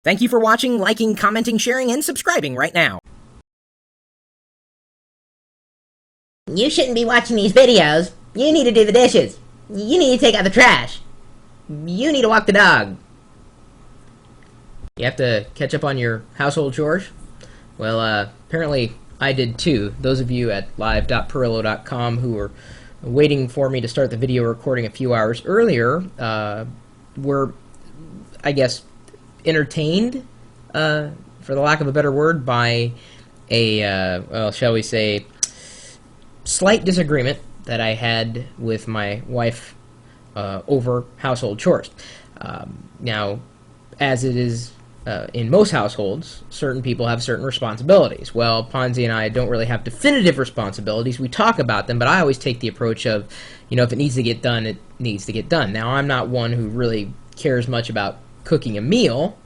Thank you for watching, liking, commenting, sharing, and subscribing right now. You shouldn't be watching these videos. You need to do the dishes. You need to take out the trash. You need to walk the dog. You have to catch up on your household chores? Well, apparently I did too. Those of you at live.pirillo.com who were waiting for me to start the video recording a few hours earlier were, I guess, entertained, for the lack of a better word, by a, well, shall we say, slight disagreement that I had with my wife over household chores. Now, as it is in most households, certain people have certain responsibilities. Well, Ponzi and I don't really have definitive responsibilities. We talk about them, but I always take the approach of, you know, if it needs to get done, it needs to get done. Now, I'm not one who really cares much about cooking a meal,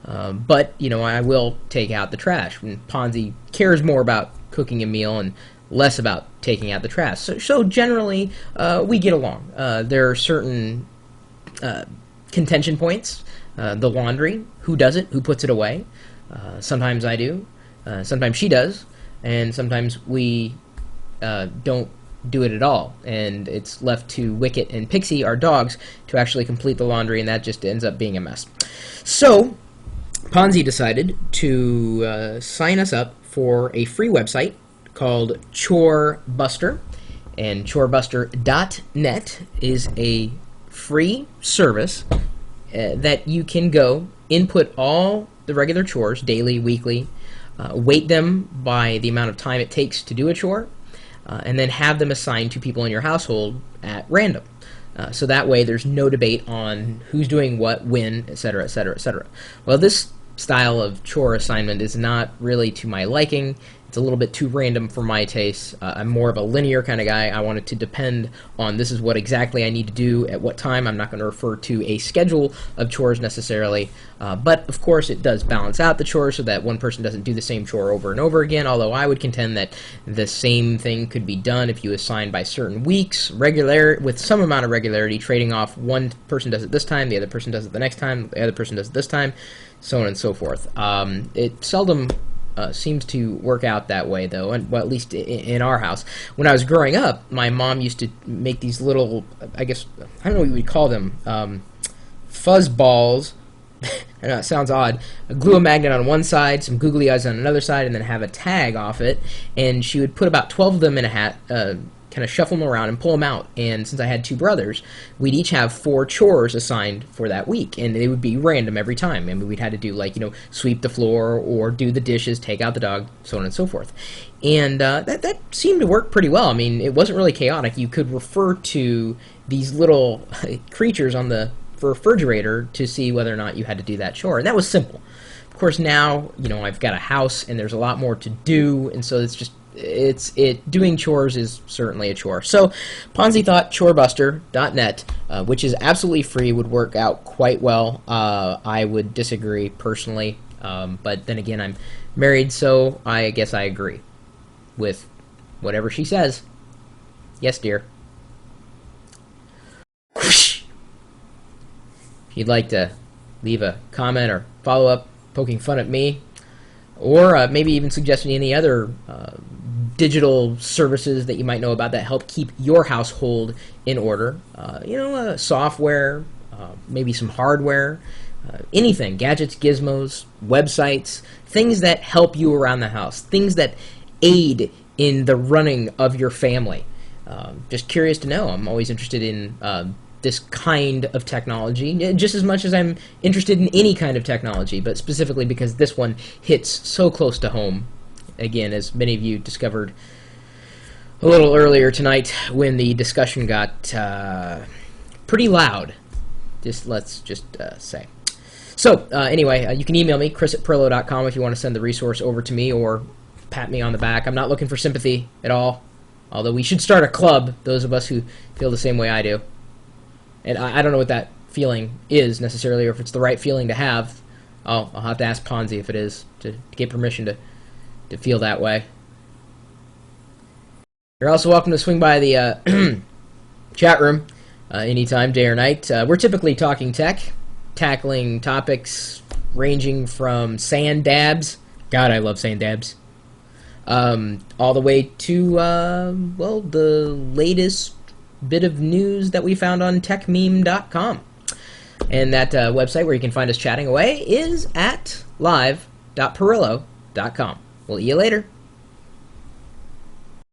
but, you know, I will take out the trash. And Ponzi cares more about cooking a meal and less about taking out the trash. So generally, we get along. There are certain contention points. The laundry, who does it, who puts it away. Sometimes I do, sometimes she does, and sometimes we don't do it at all, and it's left to Wicket and Pixie, our dogs, to actually complete the laundry, and that just ends up being a mess. So, Ponzi decided to sign us up for a free website called Chore Buster, and chorebuster.net is a free service that you can go input all the regular chores, daily, weekly, weight them by the amount of time it takes to do a chore, and then have them assigned to people in your household at random. So that way there's no debate on who's doing what, when, etc., etc., etc. Well, this style of chore assignment is not really to my liking. It's a little bit too random for my taste. I'm more of a linear kind of guy. I want it to depend on this is what exactly I need to do at what time. I'm not going to refer to a schedule of chores necessarily, but of course it does balance out the chores so that one person doesn't do the same chore over and over again, although I would contend that the same thing could be done if you assign by certain weeks, with some amount of regularity, trading off one person does it this time, the other person does it the next time, the other person does it this time, so on and so forth. It seldom seems to work out that way, though, and well, at least in our house. When I was growing up, my mom used to make these little, I guess, I don't know what you would call them, fuzz balls. I know it sounds odd. Glue a magnet on one side, some googly eyes on another side, and then have a tag off it. And she would put about 12 of them in a hat, kind of shuffle them around and pull them out. And since I had two brothers, we'd each have 4 chores assigned for that week, and they would be random every time. I mean, we'd had to do, like, you know, sweep the floor or do the dishes, take out the dog, so on and so forth. And that seemed to work pretty well. I mean, it wasn't really chaotic. You could refer to these little creatures on the refrigerator to see whether or not you had to do that chore, and that was simple. Of course, now, you know, I've got a house and there's a lot more to do, and so it's just doing chores is certainly a chore. So Ponzi thought chorebuster.net, which is absolutely free, would work out quite well. I would disagree personally, but then again, I'm married, so I guess I agree with whatever she says. Yes, dear. If you'd like to leave a comment or follow up poking fun at me, or maybe even suggesting any other digital services that you might know about that help keep your household in order, you know, software, maybe some hardware, anything, gadgets, gizmos, websites, things that help you around the house, things that aid in the running of your family. Just curious to know. I'm always interested in this kind of technology, just as much as I'm interested in any kind of technology, but specifically because this one hits so close to home. Again, as many of you discovered a little earlier tonight when the discussion got pretty loud, let's just say. So, anyway, you can email me, chris@pirillo.com, if you want to send the resource over to me or pat me on the back. I'm not looking for sympathy at all, although we should start a club, those of us who feel the same way I do. And I don't know what that feeling is necessarily, or if it's the right feeling to have. I'll have to ask Ponzi if it is, to get permission to feel that way. You're also welcome to swing by the chat room anytime, day or night. We're typically talking tech, tackling topics ranging from sand dabs. God, I love sand dabs. All the way to, well, the latest bit of news that we found on techmeme.com. And that website where you can find us chatting away is at live.pirillo.com. We'll see you later.